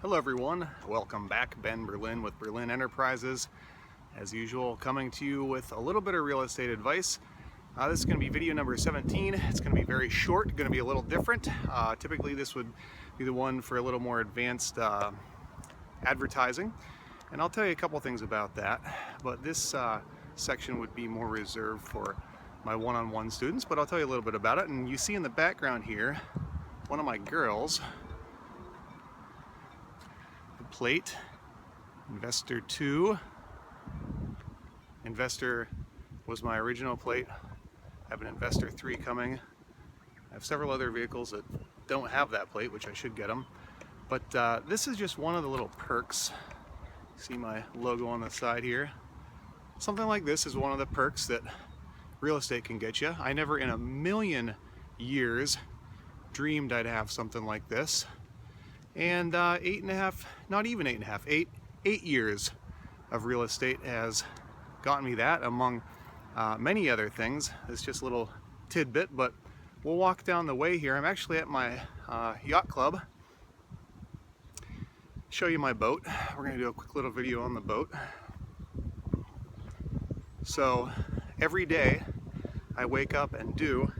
Hello everyone, welcome back. Ben Berlin with Berlin Enterprises. As usual, coming to you with a little bit of real estate advice. This is going to be video number 17. It's going to be very short, going to be a little different. Typically this would be the one for a little more advanced advertising. And I'll tell you a couple things about that. But this section would be more reserved for my one-on-one students, but I'll tell you a little bit about it. And you see in the background here, one of my girls, plate, Investor 2. Investor was my original plate. I have an Investor 3 coming. I have several other vehicles that don't have that plate, which I should get them. But this is just one of the little perks. See my logo on the side here. Something like this is one of the perks that real estate can get you. I never in a million years dreamed I'd have something like this. And 8 years of real estate has gotten me that, among many other things. It's just a little tidbit, but we'll walk down the way here. I'm actually at my yacht club. Show you my boat. We're going to do a quick little video on the boat. So every day I wake up and do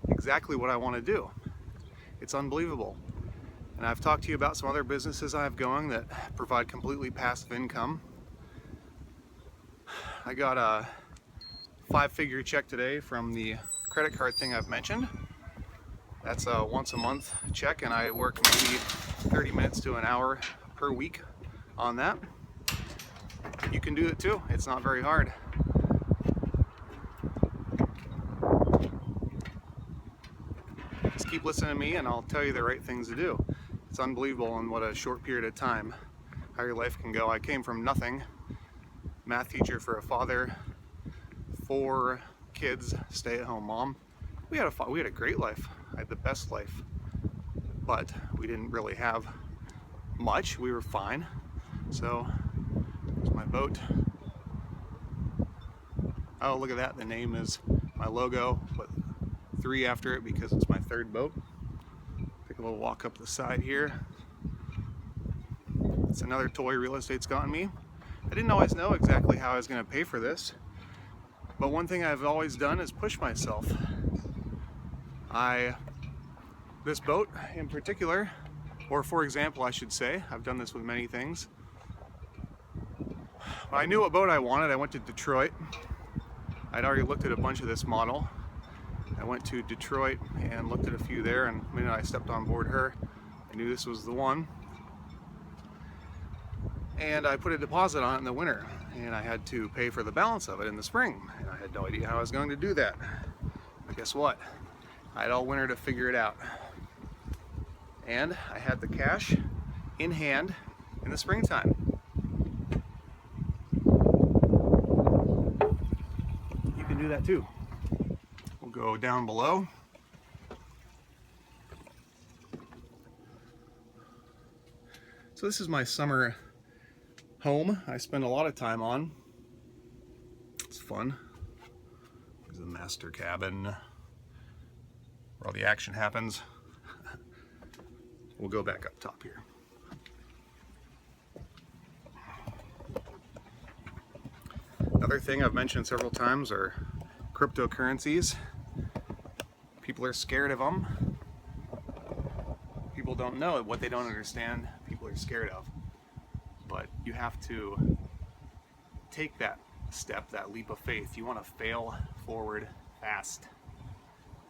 exactly what I want to do. It's unbelievable. And I've talked to you about some other businesses I have going that provide completely passive income. I got a 5-figure check today from the credit card thing I've mentioned. That's a once a month check, and I work maybe 30 minutes to an hour per week on that. You can do it too. It's not very hard. Just keep listening to me and I'll tell you the right things to do. It's unbelievable in what a short period of time how your life can go. I came from nothing, math teacher for a father, 4 kids, stay-at-home mom. We had a great life. I had the best life, but we didn't really have much. We were fine. So here's my boat. Oh, look at that. The name is my logo, but 3 after it because it's my 3rd boat. Take a little walk up the side here. It's another toy real estate's gotten me. I didn't always know exactly how I was going to pay for this, but one thing I've always done is push myself. This boat in particular, or for example I should say, I've done this with many things. When I knew what boat I wanted, I went to Detroit. I'd already looked at a bunch of this model. I went to Detroit and looked at a few there, and the minute I stepped on board her, I knew this was the one. And I put a deposit on it in the winter, and I had to pay for the balance of it in the spring. And I had no idea how I was going to do that. But guess what? I had all winter to figure it out. And I had the cash in hand in the springtime. You can do that too. We'll go down below. So this is my summer home I spend a lot of time on. It's fun. There's the master cabin where all the action happens. We'll go back up top here. Another thing I've mentioned several times are cryptocurrencies. People are scared of them. People don't know what they don't understand. People are scared of. But you have to take that step, that leap of faith. You want to fail forward fast.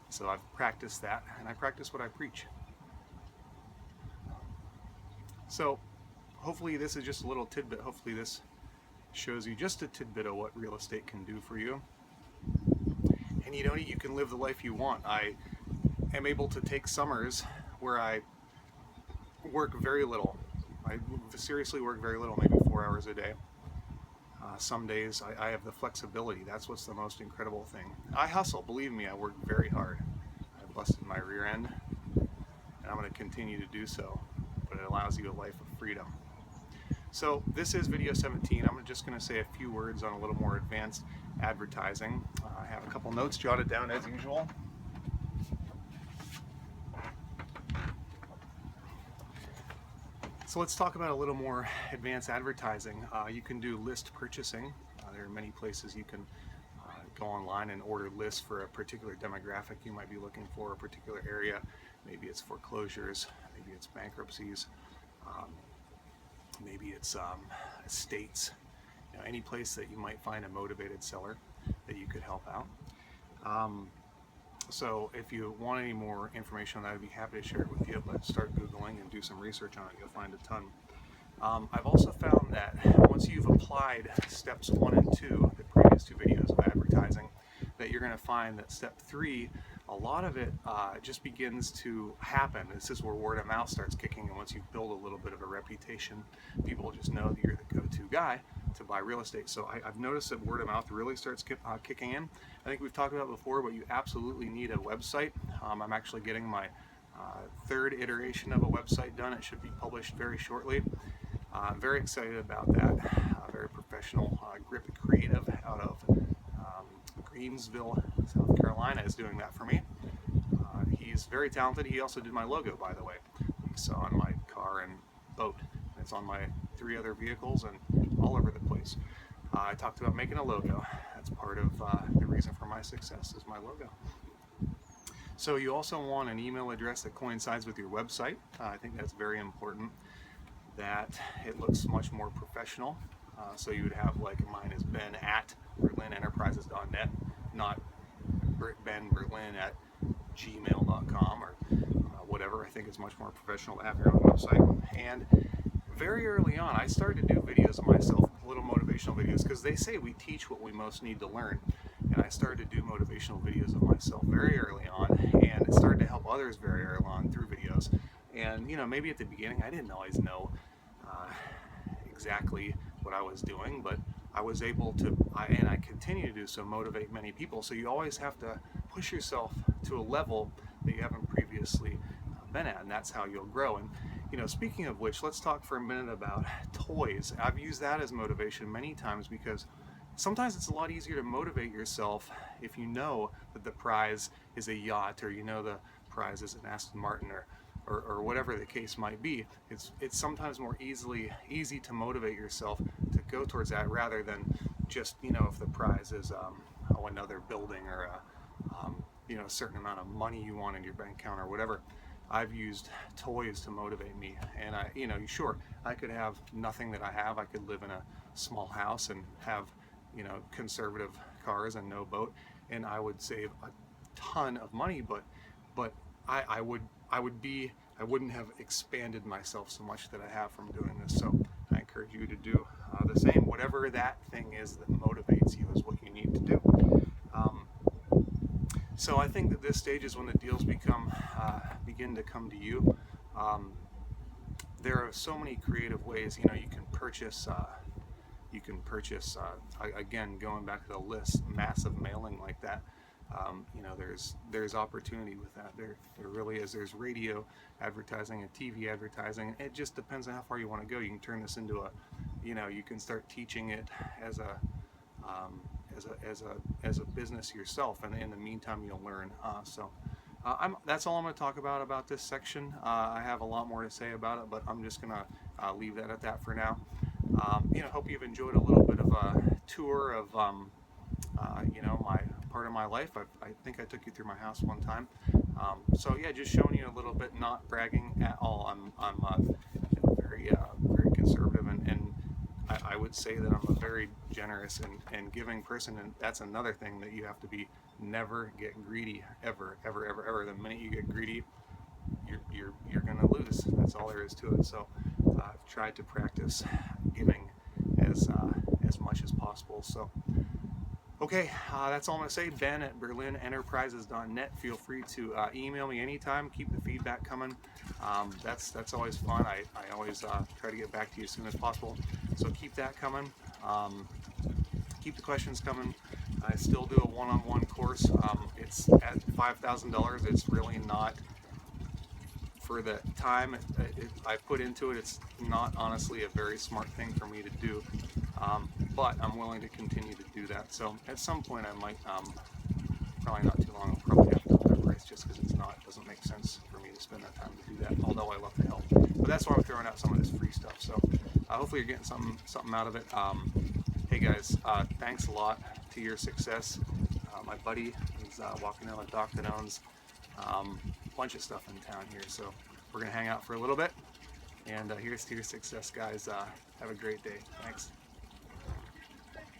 So I've practiced that, and I practice what I preach. So hopefully this is just a little tidbit. Hopefully this shows you just a tidbit of what real estate can do for you. And you can live the life you want. I am able to take summers where I work very little. I seriously work very little, maybe 4 hours a day. Some days I have the flexibility. That's what's the most incredible thing. I hustle, believe me, I work very hard. I busted my rear end, and I'm going to continue to do so. But it allows you a life of freedom. So this is video 17. I'm just going to say a few words on a little more advanced advertising. I have a couple notes jotted down as usual. So let's talk about a little more advanced advertising. You can do list purchasing. There are many places you can go online and order lists for a particular demographic you might be looking for, a particular area. Maybe it's foreclosures, maybe it's bankruptcies, um, maybe it's estates. Any place that you might find a motivated seller that you could help out. So if you want any more information on that, I'd be happy to share it with you, but start Googling and do some research on it. You'll find a ton. I've also found that once you've applied steps 1 and 2, the previous 2 videos of advertising, that you're going to find that step 3, a lot of it just begins to happen. This is where word of mouth starts kicking, and once you build a little bit of a reputation, people just know that you're the go-to guy to buy real estate. So I've noticed that word of mouth really starts kicking in. I think we've talked about it before, but you absolutely need a website. I'm actually getting my 3rd iteration of a website done. It should be published very shortly. I'm very excited about that. Very professional. Grip Creative out of Greensville, South Carolina is doing that for me. He's very talented. He also did my logo, by the way. You saw on my car and boat. It's on my 3 other vehicles and all over the place. I talked about making a logo. That's part of the reason for my success is my logo. So you also want an email address that coincides with your website. I think that's very important, that it looks much more professional. So you would have, like, mine is ben@berlinenterprises.net, not benberlin@gmail.com or whatever. I think it's much more professional to have your own website. And very early on, I started to do videos of myself, little motivational videos, because they say we teach what we most need to learn. And I started to do motivational videos of myself very early on, and it started to help others very early on through videos. And maybe at the beginning I didn't always know exactly what I was doing, but I was able to, and I continue to do so, motivate many people. So you always have to push yourself to a level that you haven't previously been at, and that's how you'll grow. And speaking of which, let's talk for a minute about toys. I've used that as motivation many times, because sometimes it's a lot easier to motivate yourself if you know that the prize is a yacht, or the prize is an Aston Martin, or whatever the case might be. It's sometimes more easy to motivate yourself to go towards that, rather than just if the prize is another building, or a certain amount of money you want in your bank account or whatever. I've used toys to motivate me, and sure, I could have nothing that I have. I could live in a small house and have conservative cars and no boat, and I would save a ton of money, but I wouldn't have expanded myself so much that I have from doing this. So I encourage you to do the same. Whatever that thing is that motivates you is what you need to do. So I think that this stage is when the deals begin to come to you. There are so many creative ways. You can purchase. Again, going back to the list, massive mailing like that. There's opportunity with that. There really is. There's radio advertising and TV advertising. It just depends on how far you want to go. You can turn this into you can start teaching it as a business yourself, and in the meantime you'll learn. That's all I'm going to talk about this section. I have a lot more to say about it, but I'm just going to leave that at that for now. Hope you've enjoyed a little bit of a tour of my part of my life. I think I took you through my house one time. So yeah, just showing you a little bit, not bragging at all. I'm very conservative, and I would say that I'm a very generous and giving person, and that's another thing that you have to be. Never get greedy, ever. The minute you get greedy, you're gonna lose. That's all there is to it. So I've tried to practice giving as much as possible. So okay, that's all I'm going to say. Ben@berlinenterprises.net. Feel free to email me anytime. Keep the feedback coming. That's always fun. I always try to get back to you as soon as possible. So keep that coming. Keep the questions coming. I still do a one-on-one course. It's at $5,000. It's really not, for the time I put into it, it's not honestly a very smart thing for me to do. But I'm willing to continue to do that. So at some point I might, probably not too long, I'll probably have to up that price, just because it doesn't make sense for me to to spend that time to do that, although I love to help. But that's why I'm throwing out some of this free stuff. So hopefully you're getting something out of it. Hey guys, thanks a lot to your success. My buddy is walking down the dock that owns a bunch of stuff in town here, so we're gonna hang out for a little bit. And here's to your success, guys. Have a great day. Thanks.